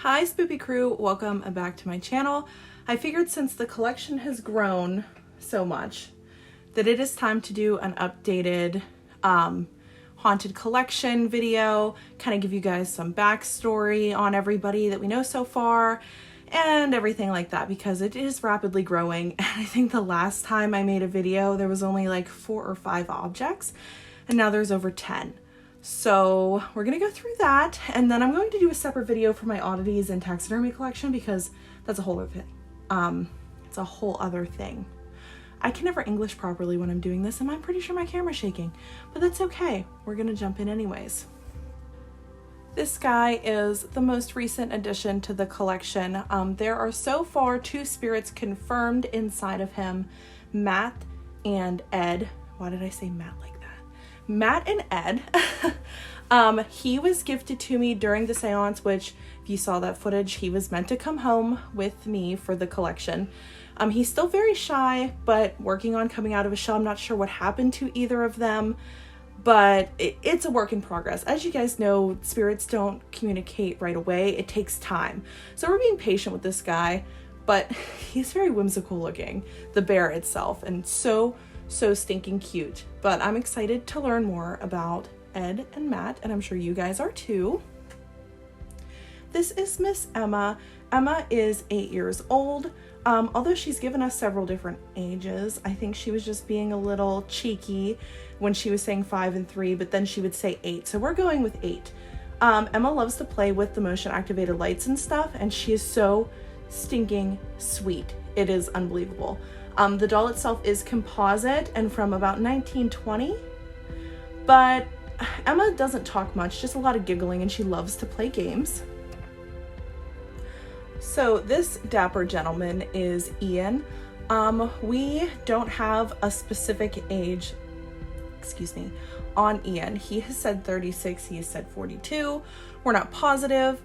Hi Spoopy crew, welcome back to my channel. I figured since the collection has grown so much that it is time to do an updated haunted collection video, kind of give you guys some backstory on everybody that we know so far and everything like that, because it is rapidly growing. And I think the last time I made a video there was only like 4 or 5 objects and now there's over 10. So we're gonna go through that, and then I'm going to do a separate video for my oddities and taxidermy collection because that's a whole other thing. It's a whole other thing. I can never English properly when I'm doing this, and I'm pretty sure my camera's shaking, but that's okay. We're gonna jump in anyways. This guy is the most recent addition to the collection. There are so far 2 spirits confirmed inside of him, Matt and Ed. Why did I say Matt like that? Matt and Ed. He was gifted to me during the seance, which if you saw that footage, he was meant to come home with me for the collection. He's still very shy, but working on coming out of his shell. I'm not sure what happened to either of them, but it's a work in progress. As you guys know, spirits don't communicate right away. It takes time. So we're being patient with this guy, but he's very whimsical looking, the bear itself, and so stinking cute. But I'm excited to learn more about Ed and Matt, and I'm sure you guys are too. This is Miss Emma. Emma is 8 years old. Although she's given us several different ages, I think she was just being a little cheeky when she was saying 5 and 3, but then she would say 8. So we're going with 8. Emma loves to play with the motion activated lights and stuff, and she is so stinking sweet. It is unbelievable. The doll itself is composite and from about 1920, but Emma doesn't talk much, just a lot of giggling, and she loves to play games. So this dapper gentleman is Ian. We don't have a specific age, on Ian. He has said 36, he has said 42. We're not positive.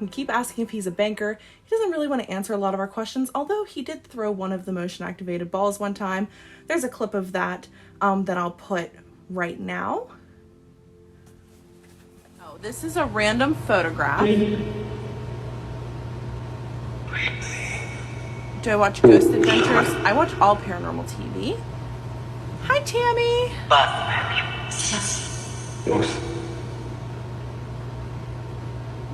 We keep asking if he's a banker. He doesn't really want to answer a lot of our questions, although he did throw one of the motion activated balls one time. There's a clip of that that I'll put right now. Oh, this is a random photograph. Do I watch Ghost Adventures? I watch all paranormal TV. Hi, Tammy.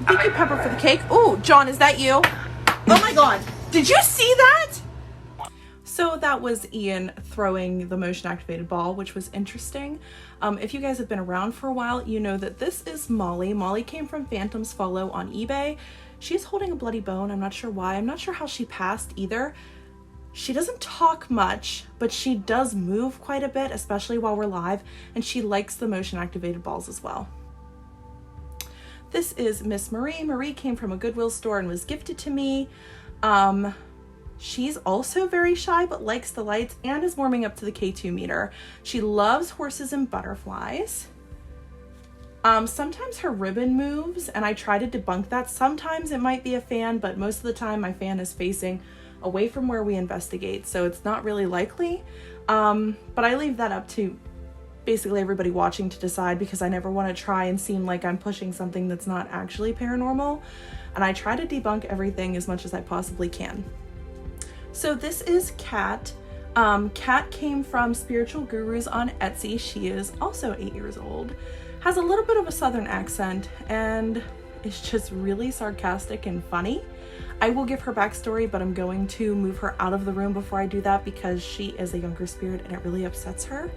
Thank you, Pepper, for the cake. Oh, John, is that you? Oh my God. Did you see that? So that was Ian throwing the motion activated ball, which was interesting. If you guys have been around for a while, you know that this is Molly. Molly came from Phantom's Follow on eBay. She's holding a bloody bone. I'm not sure why. I'm not sure how she passed either. She doesn't talk much, but she does move quite a bit, especially while we're live, and she likes the motion activated balls as well. This is Miss Marie. Marie came from a Goodwill store and was gifted to me. She's also very shy, but likes the lights and is warming up to the K2 meter. She loves horses and butterflies. Sometimes her ribbon moves, and I try to debunk that. Sometimes it might be a fan, but most of the time my fan is facing away from where we investigate, so it's not really likely. But I leave that up to basically everybody watching to decide, because I never want to try and seem like I'm pushing something that's not actually paranormal, and I try to debunk everything as much as I possibly can. So this is Kat. Kat came from Spiritual Gurus on Etsy. She is also 8 years old, has a little bit of a southern accent, and is just really sarcastic and funny. I will give her backstory, but I'm going to move her out of the room before I do that because she is a younger spirit and it really upsets her.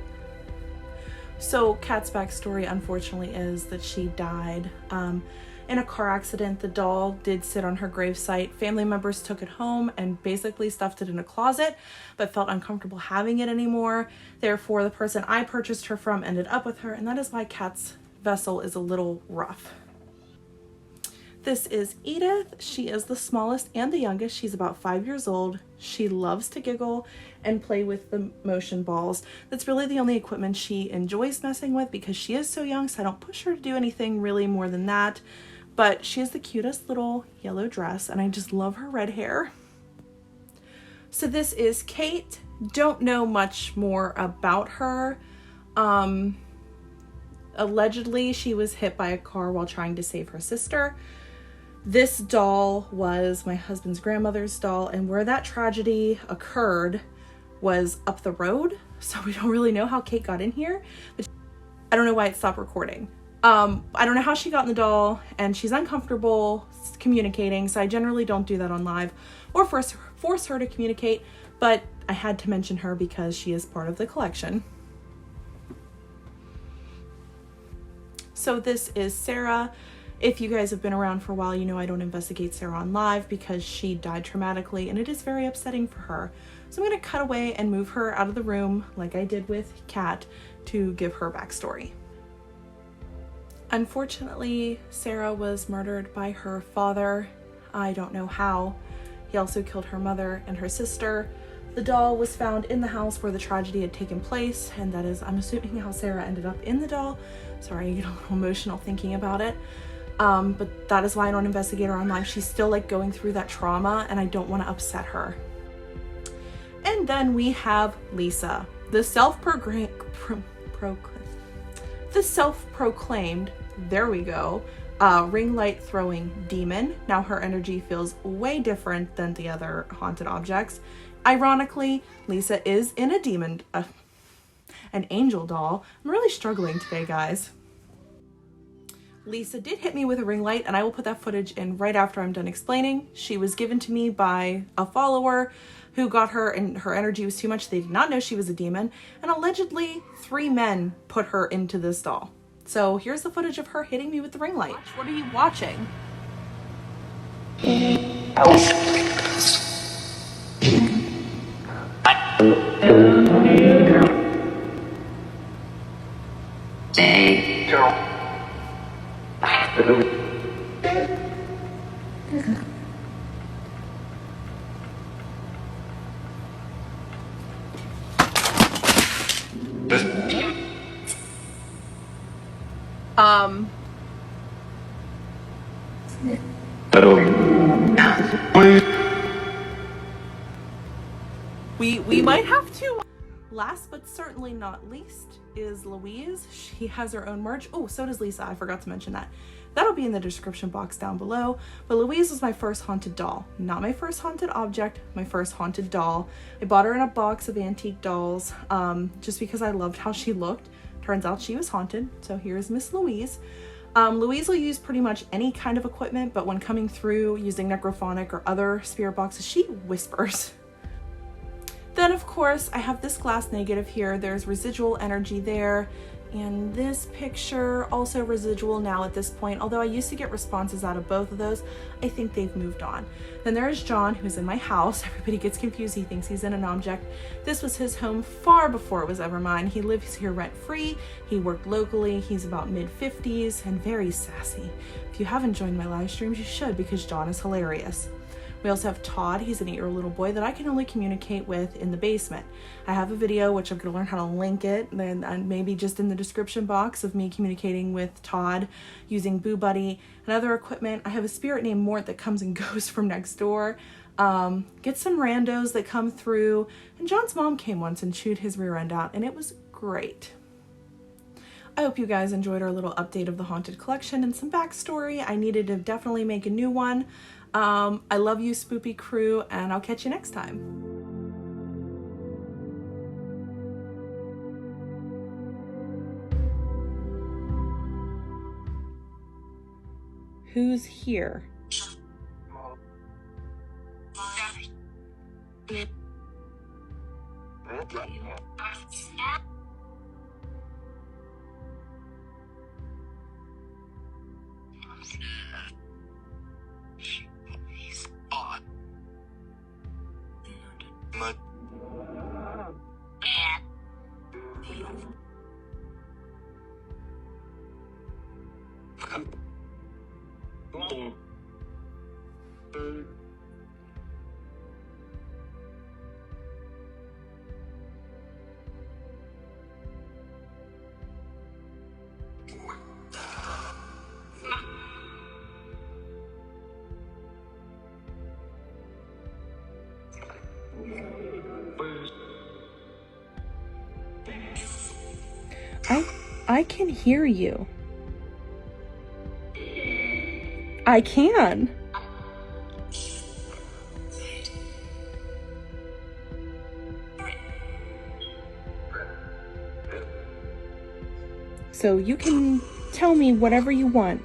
So Kat's backstory, unfortunately, is that she died in a car accident. The doll did sit on her gravesite. Family members took it home and basically stuffed it in a closet, but felt uncomfortable having it anymore. Therefore, the person I purchased her from ended up with her, and that is why Kat's vessel is a little rough. This is Edith. She is the smallest and the youngest. She's about 5 years old. She loves to giggle and play with the motion balls. That's really the only equipment she enjoys messing with because she is so young, so I don't push her to do anything really more than that. But she has the cutest little yellow dress, and I just love her red hair. So this is Kate. Don't know much more about her. Allegedly, she was hit by a car while trying to save her sister. This doll was my husband's grandmother's doll, and where that tragedy occurred was up the road, so we don't really know how Kate got in here. But I don't know why it stopped recording. I don't know how she got in the doll, and she's uncomfortable communicating, so I generally don't do that on live or force her to communicate, but I had to mention her because she is part of the collection. So this is Sarah. If you guys have been around for a while, you know I don't investigate Sarah on live because she died traumatically and it is very upsetting for her. So I'm going to cut away and move her out of the room like I did with Kat to give her backstory. Unfortunately, Sarah was murdered by her father. I don't know how. He also killed her mother and her sister. The doll was found in the house where the tragedy had taken place, and that is, I'm assuming, how Sarah ended up in the doll. Sorry, I get a little emotional thinking about it. But that is why I don't investigate her on live. She's still like going through that trauma and I don't want to upset her. And then we have Lisa, the self-proclaimed, there we go, ring light throwing demon. Now her energy feels way different than the other haunted objects. Ironically, Lisa is in a demon, an angel doll. I'm really struggling today, guys. Lisa did hit me with a ring light, and I will put that footage in right after I'm done explaining. She was given to me by a follower who got her, and her energy was too much. They did not know she was a demon, and allegedly 3 men put her into this doll. So here's the footage of her hitting me with the ring light. What are you watching? We might have to. Last but certainly not least is Louise. She has her own merch. Oh, so does Lisa. I forgot to mention that. That'll be in the description box down below. But Louise was my first haunted doll. Not my first haunted object, my first haunted doll. I bought her in a box of antique dolls just because I loved how she looked. Turns out she was haunted. So here's Miss Louise. Louise will use pretty much any kind of equipment, but when coming through using necrophonic or other spirit boxes, she whispers. Then of course I have this glass negative here. There's residual energy there, and this picture also residual now at this point. Although I used to get responses out of both of those, I think they've moved on. Then there's John, who's in my house. Everybody gets confused. He thinks he's in an object. This was his home far before it was ever mine. He lives here rent-free. He worked locally. He's about mid-50s and very sassy. If you haven't joined my live streams, you should, because John is hilarious. We also have Todd. He's an 8-year-old little boy that I can only communicate with in the basement. I have a video, which I'm going to learn how to link it, and maybe just in the description box, of me communicating with Todd using Boo Buddy and other equipment. I have a spirit named Mort that comes and goes from next door. Get some randos that come through. And John's mom came once and chewed his rear end out, and it was great. I hope you guys enjoyed our little update of the Haunted Collection and some backstory. I needed to definitely make a new one. I love you, Spoopy crew, and I'll catch you next time. Who's here? I can hear you. I can. So you can tell me whatever you want.